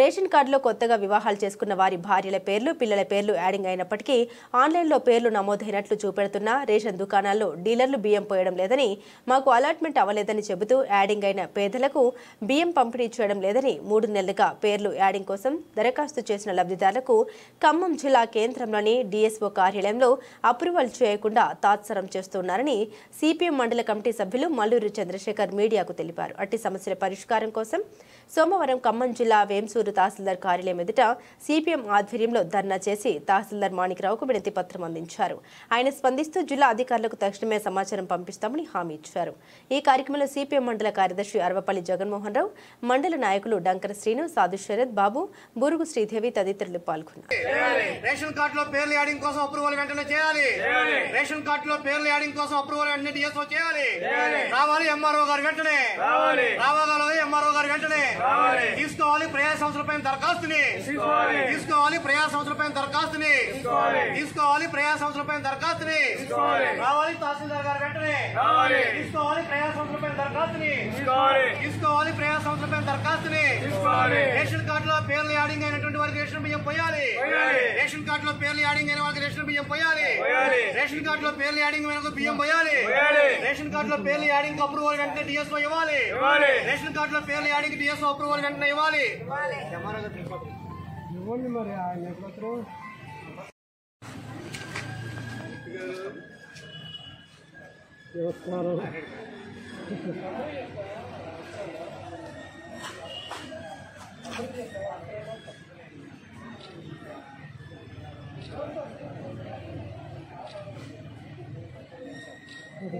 Ration కార్డులో కొత్తగా వివాహాలు చేసుకున్న వారి భార్యల పేర్లు, పిల్లల పేర్లు యాడింగ్ అయినప్పటికీ ఆన్లైన్లో పేర్లు నమోదైనట్లు చూపెడుతున్న రేషన్ దుకాణాల్లో డీలర్లు బియ్యం పోయడం లేదని, మాకు అలాట్మెంట్ అవ్వలేదని చెబుతూ యాడింగ్ అయిన పేదలకు బియ్యం పంపిణీ చేయడం లేదని 3 నెలలుగా పేర్లు యాడింగ్ కోసం దరఖాస్తు చేసిన లబ్ధిదారులకు ఖమ్మం జిల్లా కేంద్రంలోని డిఎస్ఓ కార్యాలయంలో అప్రూవల్ చేయకుండా తాత్సారం చేస్తున్నారని సిపిఎం మండల కమిటీ సభ్యులు మల్లూరి చంద్రశేఖర్ మీడియాకు తెలిపారు. అట్టి సమస్యల పరిష్కారం కోసం సోమవారం ఖమ్మం జిల్లా వేంసూరు తహసీల్దార్ కార్యాలయం ఎదుట సిపిఎం ఆధ్వర్యంలో ధర్నా చేసి తహసీల్దార్ మాణిక్రావుకు వినతి పత్రం అందించారు. ఆయన స్పందిస్తూ జిల్లా అధికారులకు తక్షణమే సమాచారం పంపిస్తామని హామీ ఇచ్చారు. ఈ కార్యక్రమంలో సిపిఎం మండల కార్యదర్శి అరవపల్లి జగన్మోహన్ రావు, మండల నాయకులు డంకర శ్రీను, సాధు శరత్ బాబు, బూరుగు శ్రీదేవి తదితరులు పాల్గొన్నారు. రేషన్ కార్డులో పేర్ల యాడింగ్ కోసం అప్రూవల్ వెంటనే చేయాలి. రేషన్ కార్డులో పేర్ల యాడింగ్ కోసం అప్రూవల్ వెంటనే డిఎస్ఓ చేయాలి. రావాలి ఎంఆర్ఓ గారు వెంటనే రావాలి. ఎంఆర్ఓ గారు వెంటనే తీసుకోవాలి. ప్రజా సంస్థలపైన దరఖాస్తుని తీసుకోవాలి. ప్రజా సంస్థలపైన దరఖాస్తుని తీసుకోవాలి. ప్రజా సంస్థలపైన దరఖాస్తుని రావాలి. తహసీల్దార్ గారు వెంటనే తీసుకోవాలి. ప్రజా సంస్థలపైన దరఖాస్తుని తీసుకోవాలి. ప్రజా సంస్థలపైన దరఖాస్తుని రేషన్ కార్డులో పేర్లు యాడింగ్ అయినటువంటి వారికి రేషన్ బియ్యం పోయాలి. రేషన్ కార్డులో పేర్లు యాడింగ్ అయిన వారికి రేషన్ బియ్యం పోయాలి. రేషన్ కార్డులో పేర్లు యాడింగ్ అయిన బియ్యం పోయాలి. రేషన్ కార్డులో పేర్లు యాడింగ్ అప్రూవల్ వెంటనే డిఎస్ఓ ఇవ్వాలి. రేషన్ కార్డులో పేర్లు యాడింగ్ డిఎస్ఓ అప్రూవల్ వెంటనే ఇవ్వాలి. మరి ఆయన